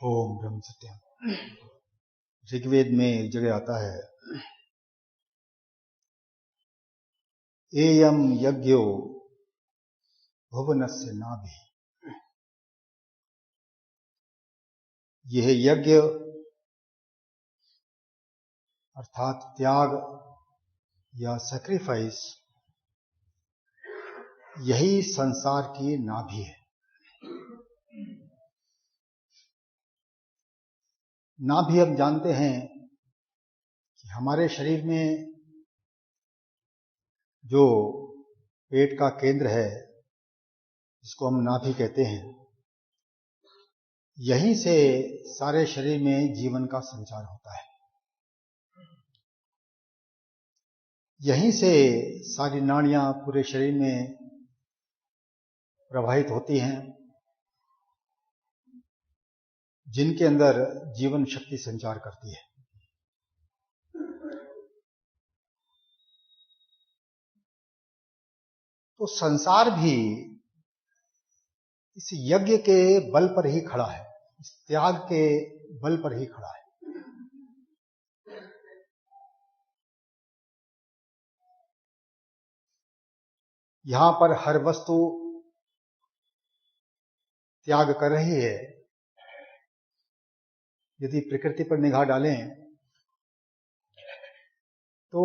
ओम ब्रह्म सत्यम। ऋग्वेद में एक जगह आता है, एयम यज्ञो भुवनस्य नाभि। यह यज्ञ अर्थात त्याग या सैक्रिफाइस, यही संसार की नाभि है। नाभि हम जानते हैं कि हमारे शरीर में जो पेट का केंद्र है, जिसको हम नाभि कहते हैं, यहीं से सारे शरीर में जीवन का संचार होता है। यहीं से सारी नाड़ियां पूरे शरीर में प्रवाहित होती हैं, जिनके अंदर जीवन शक्ति संचार करती है। तो संसार भी इस यज्ञ के बल पर ही खड़ा है, इस त्याग के बल पर ही खड़ा है। यहां पर हर वस्तु त्याग कर रही है। यदि प्रकृति पर निगाह डालें तो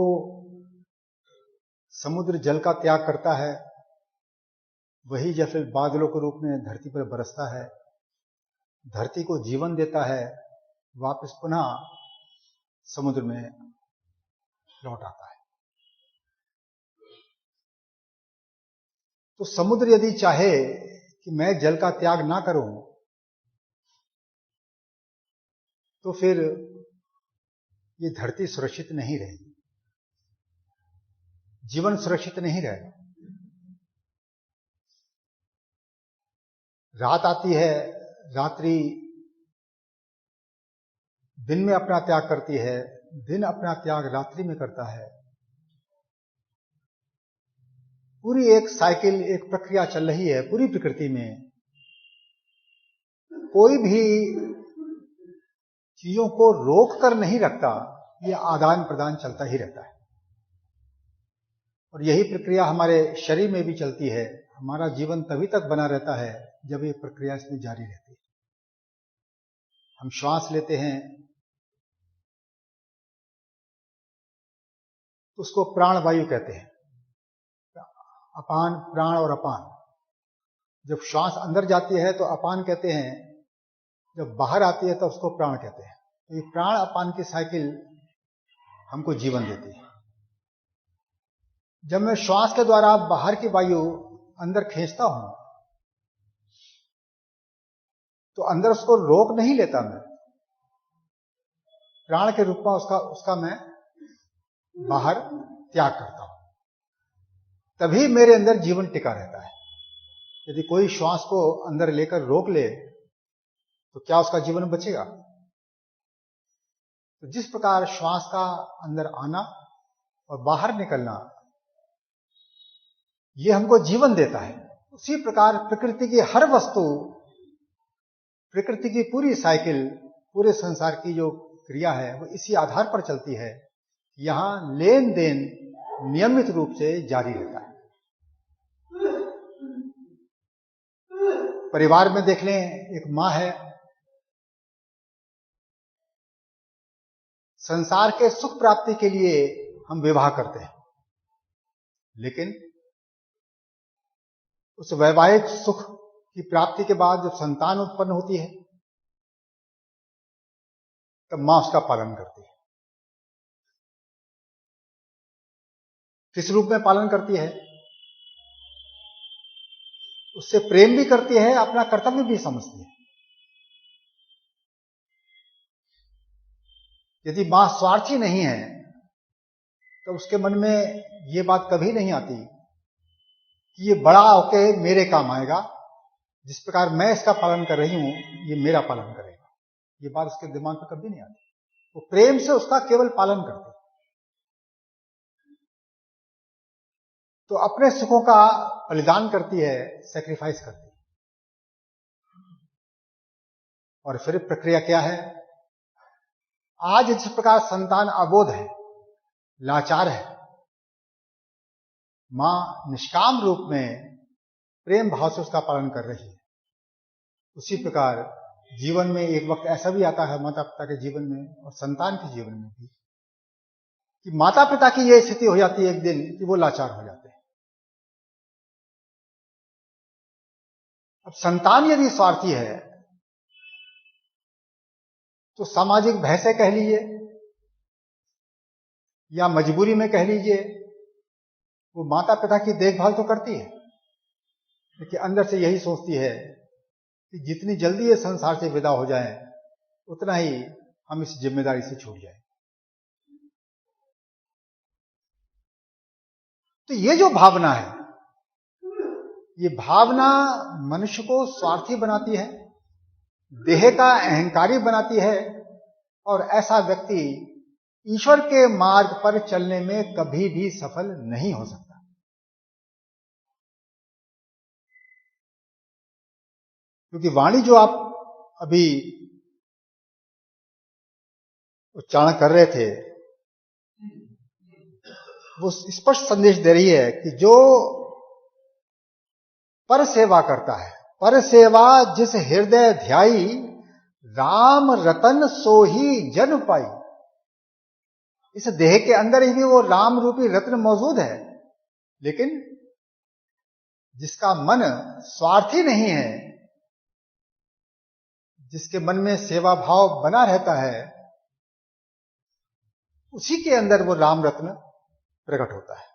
समुद्र जल का त्याग करता है, वही जल फिर बादलों के रूप में धरती पर बरसता है, धरती को जीवन देता है, वापस पुनः समुद्र में लौट आता है। तो समुद्र यदि चाहे कि मैं जल का त्याग ना करूं, तो फिर ये धरती सुरक्षित नहीं रहेगी, जीवन सुरक्षित नहीं रहेगा। रात आती है, रात्रि दिन में अपना त्याग करती है, दिन अपना त्याग रात्रि में करता है। पूरी एक साइकिल, एक प्रक्रिया चल रही है पूरी प्रकृति में। कोई भी चीजों को रोक कर नहीं रखता, ये आदान प्रदान चलता ही रहता है। और यही प्रक्रिया हमारे शरीर में भी चलती है। हमारा जीवन तभी तक बना रहता है जब ये प्रक्रिया इसमें जारी रहती है। हम श्वास लेते हैं, उसको प्राण वायु कहते हैं। अपान, प्राण और अपान। जब श्वास अंदर जाती है तो अपान कहते हैं, जब बाहर आती है तो उसको प्राण कहते हैं। तो ये प्राण अपान की साइकिल हमको जीवन देती है। जब मैं श्वास के द्वारा बाहर की वायु अंदर खींचता हूं, तो अंदर उसको रोक नहीं लेता मैं, प्राण के रूप में उसका मैं बाहर त्याग करता हूं। तभी मेरे अंदर जीवन टिका रहता है। यदि कोई श्वास को अंदर लेकर रोक ले तो क्या उसका जीवन बचेगा? तो जिस प्रकार श्वास का अंदर आना और बाहर निकलना ये हमको जीवन देता है, उसी प्रकार प्रकृति की हर वस्तु, प्रकृति की पूरी साइकिल, पूरे संसार की जो क्रिया है वो इसी आधार पर चलती है। यहां लेन देन नियमित रूप से जारी रहता है। परिवार में देख लें, एक मां है, संसार के सुख प्राप्ति के लिए हम विवाह करते हैं, लेकिन उस वैवाहिक सुख की प्राप्ति के बाद जब संतान उत्पन्न होती है तब मां उसका पालन करती है। किस रूप में पालन करती है? उससे प्रेम भी करती है, अपना कर्तव्य भी समझती है। यदि मां स्वार्थी नहीं है तो उसके मन में ये बात कभी नहीं आती कि ये बड़ा होके मेरे काम आएगा, जिस प्रकार मैं इसका पालन कर रही हूं ये मेरा पालन करेगा। ये बात उसके दिमाग में कभी नहीं आती। वो प्रेम से उसका केवल पालन करती है। तो अपने सुखों का बलिदान करती है, सैक्रिफाइस करती है। और फिर प्रक्रिया क्या है? आज जिस प्रकार संतान अबोध है, लाचार है, मां निष्काम रूप में प्रेम भाव से उसका पालन कर रही है, उसी प्रकार जीवन में एक वक्त ऐसा भी आता है माता पिता के जीवन में और संतान के जीवन में भी कि माता पिता की यह स्थिति हो जाती है एक दिन कि वो लाचार हो जाते हैं। अब संतान यदि स्वार्थी है तो सामाजिक भय से कह लीजिए या मजबूरी में कह लीजिए, वो माता पिता की देखभाल तो करती है, लेकिन अंदर से यही सोचती है कि जितनी जल्दी ये संसार से विदा हो जाए उतना ही हम इस जिम्मेदारी से छूट जाए। तो ये जो भावना है, ये भावना मनुष्य को स्वार्थी बनाती है, देह का अहंकारी बनाती है, और ऐसा व्यक्ति ईश्वर के मार्ग पर चलने में कभी भी सफल नहीं हो सकता। क्योंकि वाणी जो आप अभी उच्चारण कर रहे थे वो स्पष्ट संदेश दे रही है कि जो पर सेवा करता है, पर सेवा जिस हृदय ध्याई, राम रतन सो ही जन पाई। इस देह के अंदर ही भी वो राम रूपी रत्न मौजूद है, लेकिन जिसका मन स्वार्थी नहीं है, जिसके मन में सेवा भाव बना रहता है, उसी के अंदर वो राम रत्न प्रकट होता है।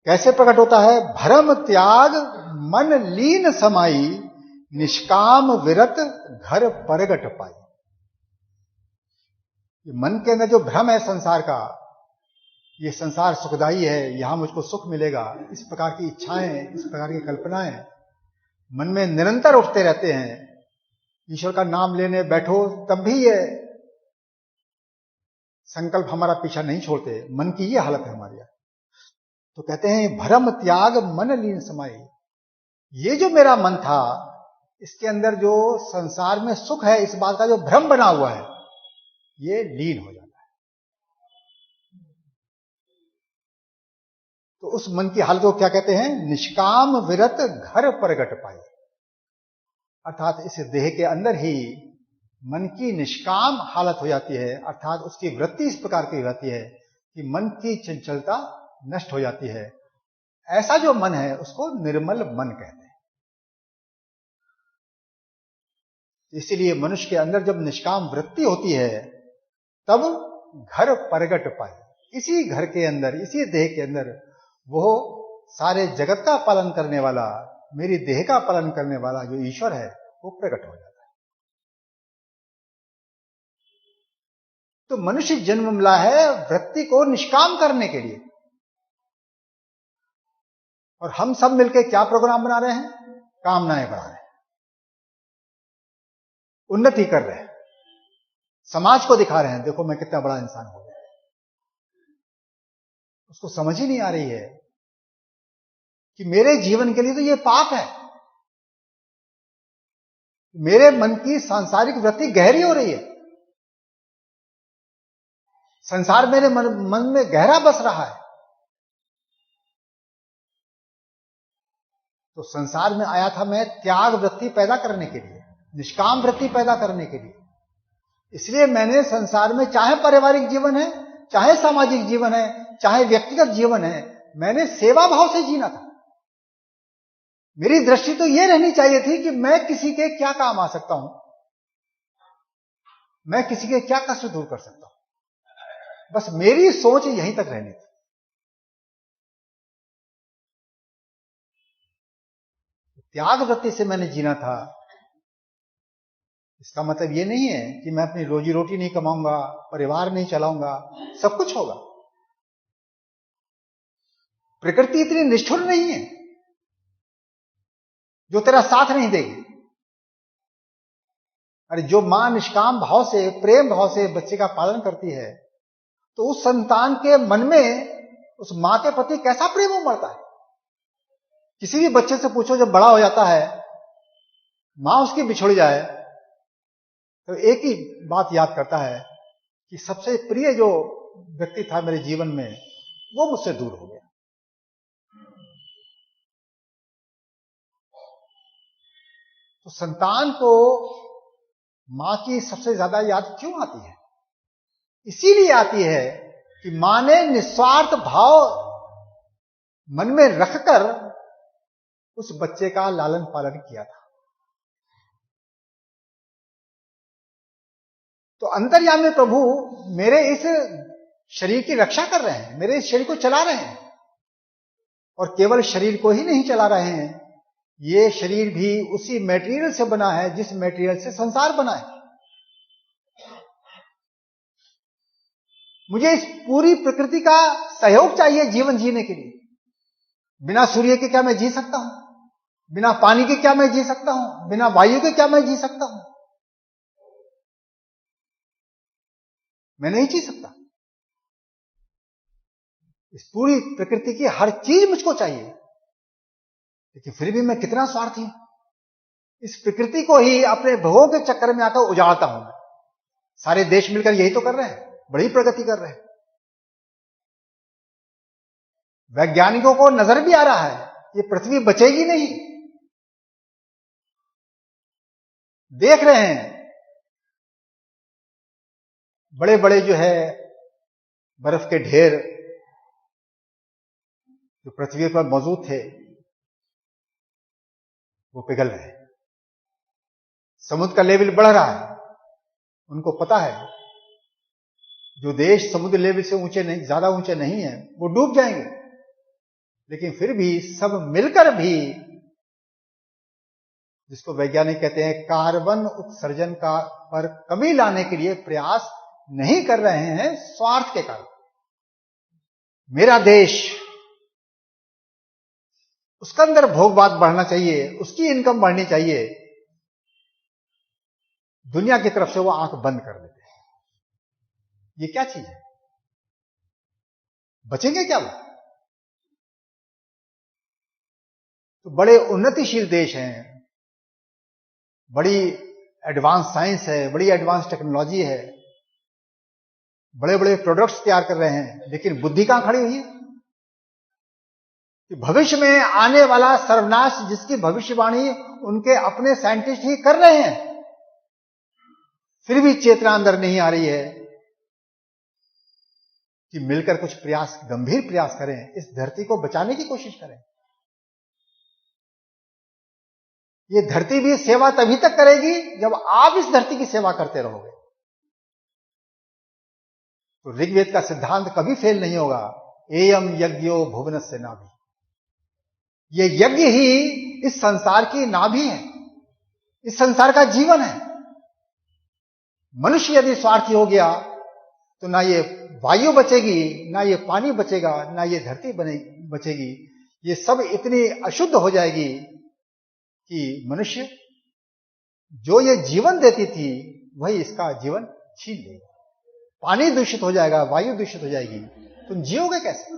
कैसे प्रकट होता है? भरम त्याग मन लीन समाई, निष्काम विरत घर परगट पाई। मन के अंदर जो भ्रम है संसार का, ये संसार सुखदाई है, यहां मुझको सुख मिलेगा, इस प्रकार की इच्छाएं, इस प्रकार की कल्पनाएं मन में निरंतर उठते रहते हैं। ईश्वर का नाम लेने बैठो तब भी ये संकल्प हमारा पीछा नहीं छोड़ते। मन की ये हालत है हमारी। तो कहते हैं भरम त्याग मन लीन समाई। ये जो मेरा मन था, इसके अंदर जो संसार में सुख है, इस बात का जो भ्रम बना हुआ है, ये लीन हो जाता है। तो उस मन की हालत को क्या कहते हैं? निष्काम विरत घर परगट पाई। अर्थात इस देह के अंदर ही मन की निष्काम हालत हो जाती है, अर्थात उसकी वृत्ति इस प्रकार की रहती है कि मन की चंचलता नष्ट हो जाती है। ऐसा जो मन है उसको निर्मल मन कहते हैं। इसीलिए मनुष्य के अंदर जब निष्काम वृत्ति होती है तब घर परगट पाए। इसी घर के अंदर, इसी देह के अंदर वो सारे जगत का पालन करने वाला, मेरी देह का पालन करने वाला जो ईश्वर है वो प्रकट हो जाता है। तो मनुष्य जन्म मिला है वृत्ति को निष्काम करने के लिए, और हम सब मिलकर क्या प्रोग्राम बना रहे हैं? कामनाएं बना रहे हैं, उन्नति कर रहे हैं, समाज को दिखा रहे हैं देखो मैं कितना बड़ा इंसान हो गया। उसको समझ ही नहीं आ रही है कि मेरे जीवन के लिए तो ये पाप है। मेरे मन की सांसारिक वृत्ति गहरी हो रही है, संसार मेरे मन में गहरा बस रहा है। तो संसार में आया था मैं त्याग वृत्ति पैदा करने के लिए, निष्काम वृत्ति पैदा करने के लिए। इसलिए मैंने संसार में, चाहे पारिवारिक जीवन है, चाहे सामाजिक जीवन है, चाहे व्यक्तिगत जीवन है, मैंने सेवा भाव से जीना था। मेरी दृष्टि तो यह रहनी चाहिए थी कि मैं किसी के क्या काम आ सकता हूं, मैं किसी के क्या कष्ट दूर कर सकता हूं। बस मेरी सोच यहीं तक रहनी थी। त्याग वृत्ति से मैंने जीना था। इसका मतलब यह नहीं है कि मैं अपनी रोजी रोटी नहीं कमाऊंगा, परिवार नहीं चलाऊंगा, सब कुछ होगा। प्रकृति इतनी निष्ठुर नहीं है जो तेरा साथ नहीं देगी। अरे जो मां निष्काम भाव से, प्रेम भाव से बच्चे का पालन करती है, तो उस संतान के मन में उस मां के प्रति कैसा प्रेम उमड़ता है। किसी भी बच्चे से पूछो, जब बड़ा हो जाता है, मां उसकी बिछुड़ जाए तो एक ही बात याद करता है कि सबसे प्रिय जो व्यक्ति था मेरे जीवन में वो मुझसे दूर हो गया। तो संतान को मां की सबसे ज्यादा याद क्यों आती है? इसीलिए आती है कि मां ने निस्वार्थ भाव मन में रखकर उस बच्चे का लालन पालन किया था। तो अंतर्यामी प्रभु मेरे इस शरीर की रक्षा कर रहे हैं, मेरे इस शरीर को चला रहे हैं, और केवल शरीर को ही नहीं चला रहे हैं, ये शरीर भी उसी मटेरियल से बना है जिस मटेरियल से संसार बना है। मुझे इस पूरी प्रकृति का सहयोग चाहिए जीवन जीने के लिए। बिना सूर्य के क्या मैं जी सकता हूं? बिना पानी के क्या मैं जी सकता हूं? बिना वायु के क्या मैं जी सकता हूं? मैं नहीं जी सकता। इस पूरी प्रकृति की हर चीज मुझको चाहिए, लेकिन फिर भी मैं कितना स्वार्थी हूं। इस प्रकृति को ही अपने भोगों के चक्कर में आकर उजाड़ता हूं। सारे देश मिलकर यही तो कर रहे हैं, बड़ी प्रगति कर रहे हैं। वैज्ञानिकों को नजर भी आ रहा है ये पृथ्वी बचेगी नहीं। देख रहे हैं बड़े बड़े जो है बर्फ के ढेर जो पृथ्वी पर मौजूद थे वो पिघल रहे हैं। समुद्र का लेवल बढ़ रहा है। उनको पता है जो देश समुद्र लेवल से ऊंचे नहीं, ज्यादा ऊंचे नहीं है, वो डूब जाएंगे। लेकिन फिर भी सब मिलकर भी, जिसको वैज्ञानिक कहते हैं कार्बन उत्सर्जन का पर कमी लाने के लिए प्रयास नहीं कर रहे हैं, स्वार्थ के कारण। मेरा देश, उसका अंदर भोगवाद बढ़ना चाहिए, उसकी इनकम बढ़नी चाहिए, दुनिया की तरफ से वो आंख बंद कर देते हैं। ये क्या चीज है? बचेंगे क्या वो? तो बड़े उन्नतिशील देश हैं, बड़ी एडवांस साइंस है, बड़ी एडवांस टेक्नोलॉजी है, बड़े बड़े प्रोडक्ट्स तैयार कर रहे हैं, लेकिन बुद्धि कहां खड़ी हुई है कि भविष्य में आने वाला सर्वनाश जिसकी भविष्यवाणी उनके अपने साइंटिस्ट ही कर रहे हैं, फिर भी चेतना अंदर नहीं आ रही है कि मिलकर कुछ प्रयास, गंभीर प्रयास करें, इस धरती को बचाने की कोशिश करें। ये धरती भी सेवा तभी तक करेगी जब आप इस धरती की सेवा करते रहोगे। तो ऋग्वेद का सिद्धांत कभी फेल नहीं होगा। एयम यज्ञो भुवनस्य नाभि। ये यज्ञ ही इस संसार की नाभि है, इस संसार का जीवन है। मनुष्य यदि स्वार्थी हो गया तो ना ये वायु बचेगी, ना ये पानी बचेगा, ना ये धरती बचेगी। ये सब इतनी अशुद्ध हो जाएगी कि मनुष्य जो ये जीवन देती थी वही इसका जीवन छीन लेगा। पानी दूषित हो जाएगा, वायु दूषित हो जाएगी, तुम जियोगे कैसे?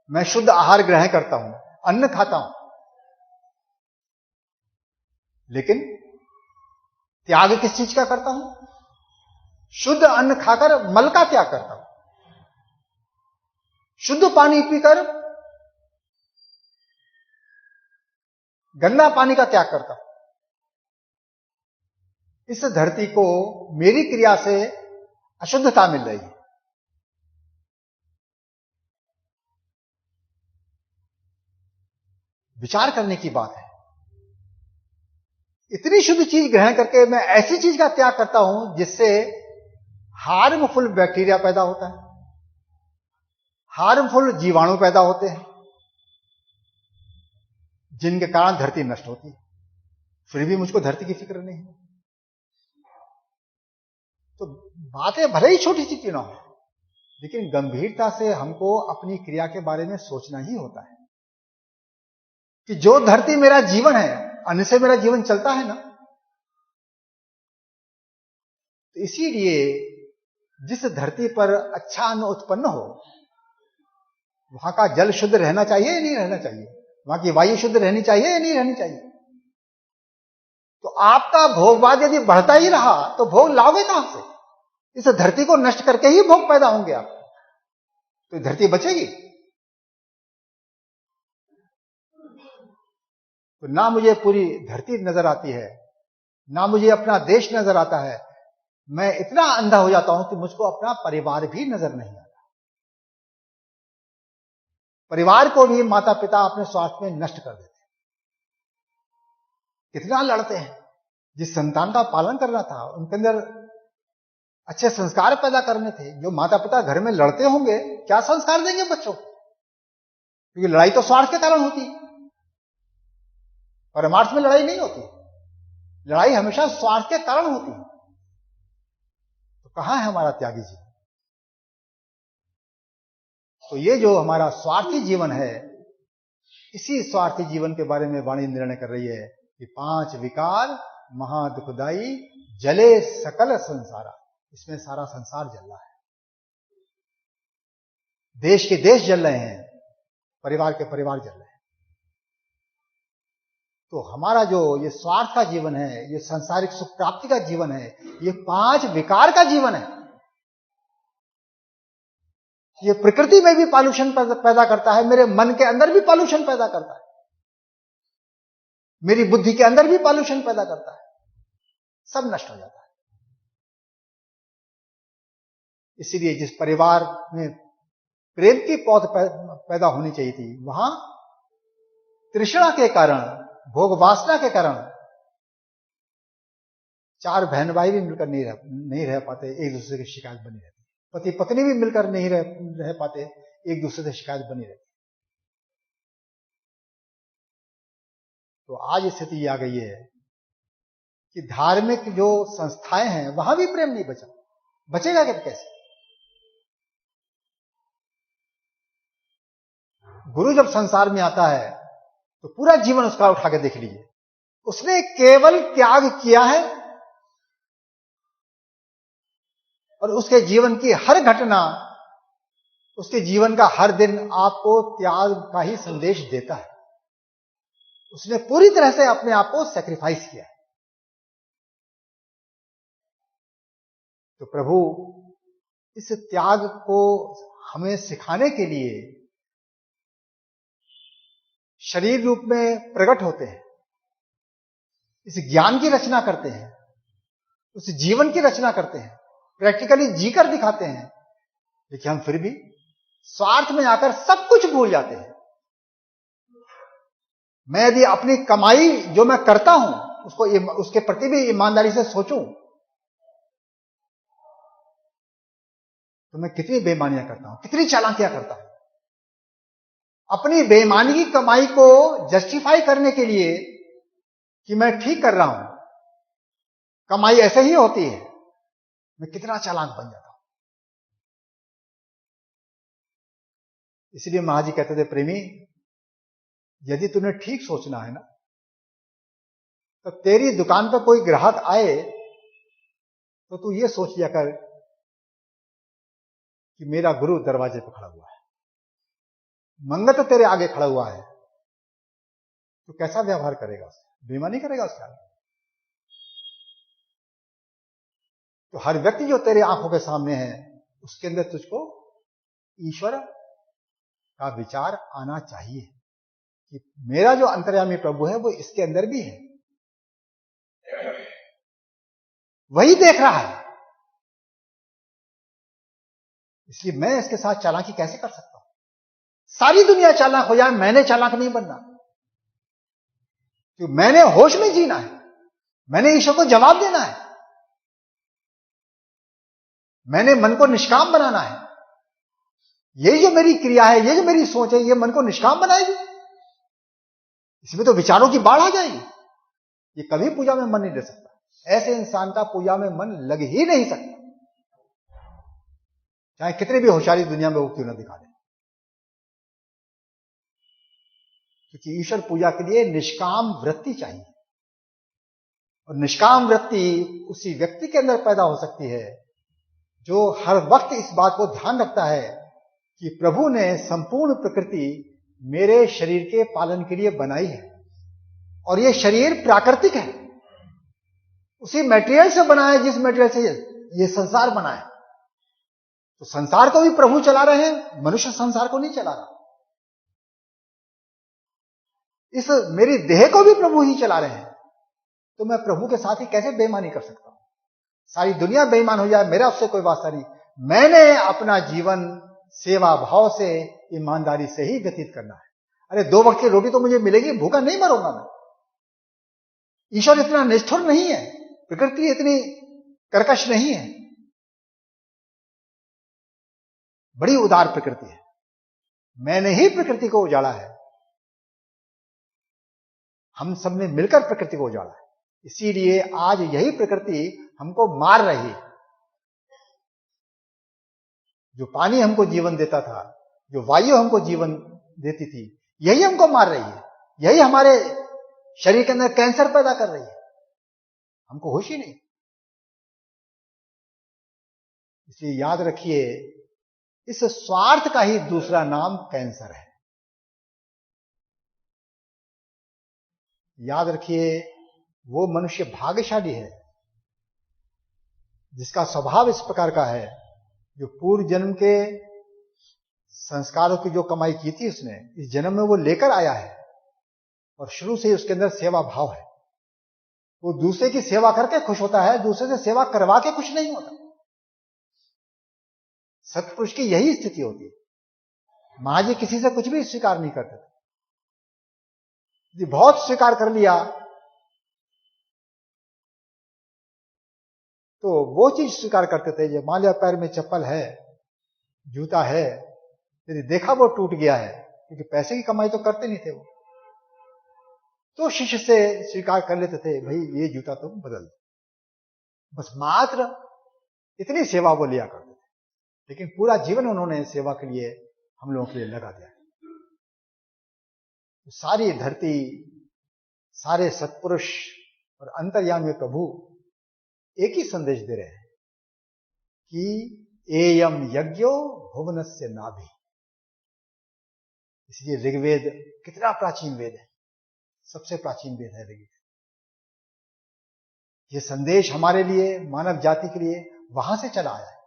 मैं शुद्ध आहार ग्रहण करता हूं, अन्न खाता हूं, लेकिन त्याग किस चीज का करता हूं? शुद्ध अन्न खाकर मल का त्याग करता हूं, शुद्ध पानी पीकर गंदा पानी का त्याग करता हूं। इस धरती को मेरी क्रिया से अशुद्धता मिल रही है। विचार करने की बात है। इतनी शुद्ध चीज ग्रहण करके मैं ऐसी चीज का त्याग करता हूं जिससे हार्मफुल बैक्टीरिया पैदा होता है, हार्मफुल जीवाणु पैदा होते हैं, जिनके कारण धरती नष्ट होती है। फिर भी मुझको धरती की फिक्र नहीं है। तो बातें भले ही छोटी सी क्यों ना हो, लेकिन गंभीरता से हमको अपनी क्रिया के बारे में सोचना ही होता है कि जो धरती मेरा जीवन है, अन्न से मेरा जीवन चलता है ना। तो इसीलिए जिस धरती पर अच्छा अन्न उत्पन्न हो, वहां का जल शुद्ध रहना चाहिए या नहीं रहना चाहिए? वहां की वायु शुद्ध रहनी चाहिए या नहीं रहनी चाहिए? तो आपका भोगवाद यदि बढ़ता ही रहा तो भोग लाओगे कहां से? इस धरती को नष्ट करके ही भोग पैदा होंगे आप, तो धरती बचेगी? तो ना मुझे पूरी धरती नजर आती है, ना मुझे अपना देश नजर आता है। मैं इतना अंधा हो जाता हूं कि मुझको अपना परिवार भी नजर नहीं आता। परिवार को भी माता पिता अपने स्वार्थ में नष्ट कर देते हैं। कितना लड़ते हैं। जिस संतान का पालन करना था, उनके अंदर अच्छे संस्कार पैदा करने थे, जो माता पिता घर में लड़ते होंगे, क्या संस्कार देंगे बच्चों को? क्योंकि लड़ाई तो स्वार्थ के कारण होती है, परमार्थ में लड़ाई नहीं होती। लड़ाई हमेशा स्वार्थ के कारण होती है। तो कहां है हमारा त्यागी जीवन? तो ये जो हमारा स्वार्थी जीवन है, इसी स्वार्थी जीवन के बारे में वाणी निर्णय कर रही है कि 5 विकार महादुखदाई जले सकल संसारा। इसमें सारा संसार जल रहा है। देश के देश जल रहे हैं, परिवार के परिवार जल रहे हैं। तो हमारा जो ये स्वार्थ का जीवन है, ये सांसारिक सुख प्राप्ति का जीवन है, ये 5 विकार का जीवन है। ये प्रकृति में भी पॉल्यूशन पैदा करता है, मेरे मन के अंदर भी पॉल्यूशन पैदा करता है, मेरी बुद्धि के अंदर भी पॉल्यूशन पैदा करता है, सब नष्ट हो जाता है। इसीलिए जिस परिवार में प्रेम की पौध पैदा होनी चाहिए थी, वहां तृष्णा के कारण, भोग वासना के कारण 4 बहन भाई भी मिलकर नहीं रह पाते, एक दूसरे की शिकायत बनी रहती। पति पत्नी भी मिलकर नहीं रह पाते, एक दूसरे से शिकायत बनी रहती। तो आज स्थिति आ गई है कि धार्मिक जो संस्थाएं हैं, वहां भी प्रेम नहीं बचेगा कैसे? गुरु जब संसार में आता है तो पूरा जीवन उसका उठा के देख लीजिए, उसने केवल त्याग किया है और उसके जीवन की हर घटना, उसके जीवन का हर दिन आपको त्याग का ही संदेश देता है। उसने पूरी तरह से अपने आप को सैक्रिफाइस किया है। तो प्रभु इस त्याग को हमें सिखाने के लिए शरीर रूप में प्रकट होते हैं, इस ज्ञान की रचना करते हैं, उस जीवन की रचना करते हैं, प्रैक्टिकली जीकर दिखाते हैं। लेकिन हम फिर भी स्वार्थ में आकर सब कुछ भूल जाते हैं। मैं यदि अपनी कमाई जो मैं करता हूं उसके प्रति भी ईमानदारी से सोचूं तो मैं कितनी बेईमानियां करता हूं, कितनी चालाकियां करता हूं। अपनी बेईमानी की कमाई को जस्टिफाई करने के लिए कि मैं ठीक कर रहा हूं, कमाई ऐसे ही होती है, मैं कितना चालाक बन जाता हूं। इसलिए महाराज जी कहते थे, प्रेमी यदि तुम्हें ठीक सोचना है ना, तो तेरी दुकान पर कोई ग्राहक आए तो तू ये सोच लिया कर कि मेरा गुरु दरवाजे पर खड़ा हुआ है, मंगत तेरे आगे खड़ा हुआ है, तो कैसा व्यवहार करेगा उससे? बेईमानी करेगा उसके आगे? तो हर व्यक्ति जो तेरे आंखों के सामने है, उसके अंदर तुझको ईश्वर का विचार आना चाहिए कि मेरा जो अंतर्यामी प्रभु है वो इसके अंदर भी है, वही देख रहा है। इसलिए मैं इसके साथ चालाकी कैसे कर सकता हूं? सारी दुनिया चालाक हो जाए, मैंने चालाक नहीं बनना। तो मैंने होश में जीना है, मैंने ईश्वर को जवाब देना है, मैंने मन को निष्काम बनाना है। ये जो मेरी क्रिया है, ये जो मेरी सोच है, ये मन को निष्काम बनाएगी। इसमें तो विचारों की बाढ़ आ जाएगी। ये कभी पूजा में मन नहीं दे सकता। ऐसे इंसान का पूजा में मन लग ही नहीं सकता, चाहे कितने भी होशियारी दुनिया में वो क्यों ना दिखा दे। क्योंकि ईश्वर पूजा के लिए निष्काम वृत्ति चाहिए, और निष्काम वृत्ति उसी व्यक्ति के अंदर पैदा हो सकती है जो हर वक्त इस बात को ध्यान रखता है कि प्रभु ने संपूर्ण प्रकृति मेरे शरीर के पालन के लिए बनाई है, और यह शरीर प्राकृतिक है, उसी मटेरियल से बना है जिस मटेरियल से ये संसार बना है। तो संसार को भी प्रभु चला रहे हैं, मनुष्य संसार को नहीं चला रहा। इस मेरी देह को भी प्रभु ही चला रहे हैं, तो मैं प्रभु के साथ ही कैसे बेईमानी कर सकता हूं? सारी दुनिया बेईमान हो जाए, मेरा उससे कोई वास्ता नहीं। मैंने अपना जीवन सेवा भाव से, ईमानदारी से ही व्यतीत करना है। अरे 2 वक्त की रोटी तो मुझे मिलेगी, भूखा नहीं मरूंगा मैं। ईश्वर इतना निष्ठुर नहीं है, प्रकृति इतनी कर्कश नहीं है, बड़ी उदार प्रकृति है। मैंने ही प्रकृति को उजाड़ा है, हम सब ने मिलकर प्रकृति को उजाड़ा है। इसीलिए आज यही प्रकृति हमको मार रही है। जो पानी हमको जीवन देता था, जो वायु हमको जीवन देती थी, यही हमको मार रही है। यही हमारे शरीर के अंदर कैंसर पैदा कर रही है, हमको होश ही नहीं। इसलिए याद रखिए, इस स्वार्थ का ही दूसरा नाम कैंसर है। याद रखिए, वो मनुष्य भाग्यशाली है जिसका स्वभाव इस प्रकार का है, जो पूर्व जन्म के संस्कारों की जो कमाई की थी उसने इस जन्म में वो लेकर आया है, और शुरू से ही उसके अंदर सेवा भाव है। वो दूसरे की सेवा करके खुश होता है, दूसरे से सेवा करवा के खुश नहीं होता। सत्पुरुष की यही स्थिति होती है। महाजी किसी से कुछ भी स्वीकार नहीं करते थे। यदि बहुत स्वीकार कर लिया तो वो चीज स्वीकार करते थे, जो मान लिया पैर में चप्पल है, जूता है, यदि देखा वो टूट गया है, क्योंकि पैसे की कमाई तो करते नहीं थे वो, तो शिष्य से स्वीकार कर लेते थे, भाई ये जूता तुम बदल दो। बस मात्र इतनी सेवा वो लिया करते थे, लेकिन पूरा जीवन उन्होंने सेवा के लिए हम लोगों के लिए लगा दिया। तो सारी धरती, सारे सत्पुरुष और अंतर्यामी प्रभु एक ही संदेश दे रहे हैं कि एयम यज्ञो भुवनस्य नाभि। इसलिए ऋग्वेद कितना प्राचीन वेद है, सबसे प्राचीन वेद है ऋग्वेद। ये संदेश हमारे लिए, मानव जाति के लिए वहां से चला आया है।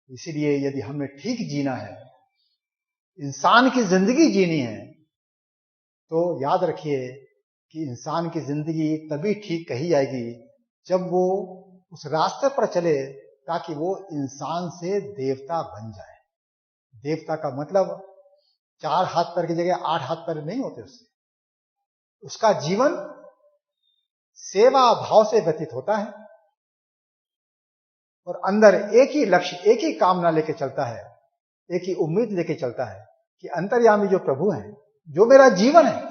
इसीलिए यदि हमें ठीक जीना है, इंसान की जिंदगी जीनी है, तो याद रखिए कि इंसान की जिंदगी तभी ठीक कही जाएगी जब वो उस रास्ते पर चले ताकि वो इंसान से देवता बन जाए। देवता का मतलब 4 हाथ पैर की जगह 8 हाथ पैर नहीं होते उससे। उसका जीवन सेवा भाव से व्यतीत होता है और अंदर एक ही लक्ष्य, एक ही कामना लेके चलता है, एक ही उम्मीद लेके चलता है कि अंतर्यामी जो प्रभु हैं, जो मेरा जीवन है,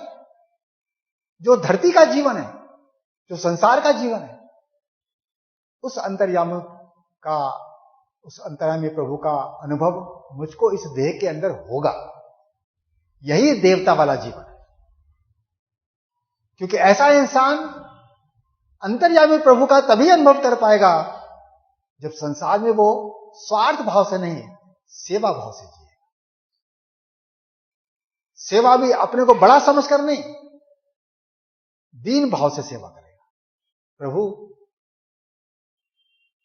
जो धरती का जीवन है, जो संसार का जीवन है, उस अंतर्यामी प्रभु का अनुभव मुझको इस देह के अंदर होगा। यही देवता वाला जीवन है। क्योंकि ऐसा इंसान अंतर्यामी प्रभु का तभी अनुभव कर पाएगा जब संसार में वो स्वार्थ भाव से नहीं, सेवा भाव से जिए। सेवा भी अपने को बड़ा समझकर नहीं, दीन भाव से सेवा करेगा। प्रभु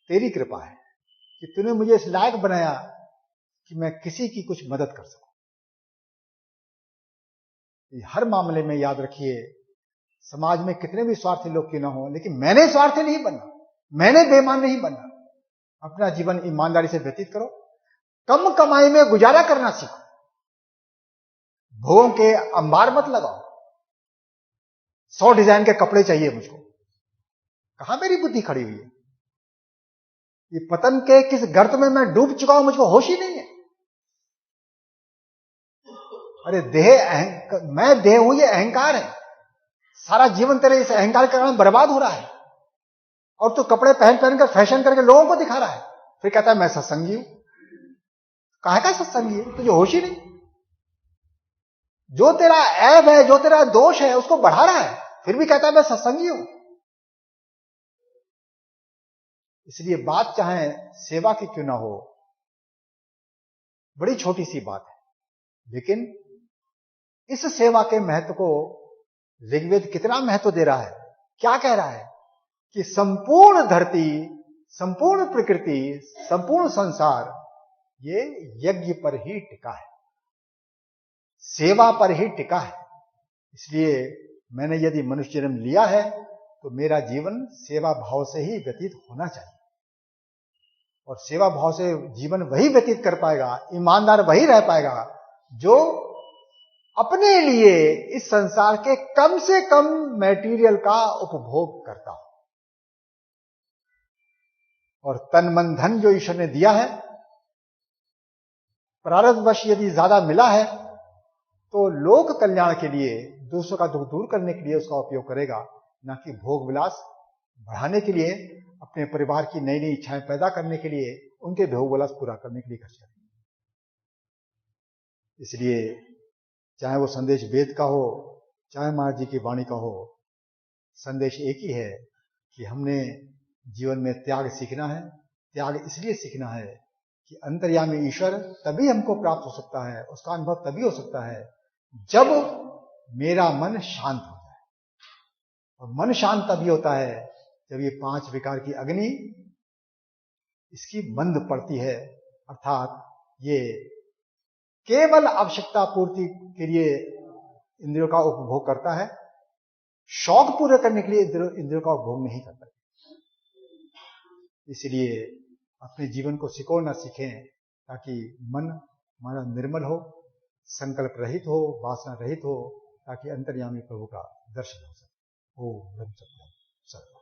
तेरी कृपा है कि तूने मुझे इस लायक बनाया कि मैं किसी की कुछ मदद कर सकूं। हर मामले में याद रखिए, समाज में कितने भी स्वार्थी लोग क्यों ना हो, लेकिन मैंने स्वार्थी नहीं बनना, मैंने बेईमान नहीं बनना। अपना जीवन ईमानदारी से व्यतीत करो, कम कमाई में गुजारा करना सीखो, भोगों के अंबार मत लगाओ। 100 डिजाइन के कपड़े चाहिए मुझको, कहां मेरी बुद्धि खड़ी हुई है? ये पतन के किस गर्त में मैं डूब चुका हूं, मुझको होश ही नहीं है। अरे मैं देह हूं, ये अहंकार है। सारा जीवन तेरे इस अहंकार के कारण बर्बाद हो रहा है, और तू कपड़े पहन कर फैशन करके लोगों को दिखा रहा है, फिर कहता है मैं सत्संगी हूं। काहे का सत्संगी है? तुझे होश ही नहीं। जो तेरा ऐब है, जो तेरा दोष है, उसको बढ़ा रहा है, फिर भी कहता है मैं सत्संगी हूं। इसलिए बात चाहे सेवा की क्यों ना हो, बड़ी छोटी सी बात है, लेकिन इस सेवा के महत्व को ऋग्वेद कितना महत्व दे रहा है, क्या कह रहा है कि संपूर्ण धरती, संपूर्ण प्रकृति, संपूर्ण संसार ये यज्ञ पर ही टिका है, सेवा पर ही टिका है। इसलिए मैंने यदि मनुष्य जन्म लिया है तो मेरा जीवन सेवा भाव से ही व्यतीत होना चाहिए। और सेवा भाव से जीवन वही व्यतीत कर पाएगा, ईमानदार वही रह पाएगा जो अपने लिए इस संसार के कम से कम मटेरियल का उपभोग करता हो। और तन मन धन जो ईश्वर ने दिया है, प्रारब्धवश यदि ज्यादा मिला है तो लोक कल्याण के लिए, दूसरों का दुख दूर करने के लिए उसका उपयोग करेगा, ना कि भोग विलास बढ़ाने के लिए, अपने परिवार की नई नई इच्छाएं पैदा करने के लिए, उनके भोग विलास पूरा करने के लिए खर्च करेगा। इसलिए चाहे वो संदेश वेद का हो, चाहे महाराज जी की वाणी का हो, संदेश एक ही है कि हमने जीवन में त्याग सीखना है। त्याग इसलिए सीखना है कि अंतर्यामी ईश्वर तभी हमको प्राप्त हो सकता है, उसका अनुभव तभी हो सकता है जब मेरा मन शांत हो जाए। और मन शांत तभी होता है जब ये 5 विकार की अग्नि इसकी मंद पड़ती है, अर्थात ये केवल आवश्यकता पूर्ति के लिए इंद्रियों का उपभोग करता है, शौक पूरे करने के लिए इंद्रियों का उपभोग नहीं करता। इसलिए अपने जीवन को सिकोड़ना सीखें ताकि मन हमारा निर्मल हो, संकल्प रहित हो, वासना रहित हो, ताकि अंतर्यामी प्रभु का दर्शन हो सके। ओम नमः शिवाय।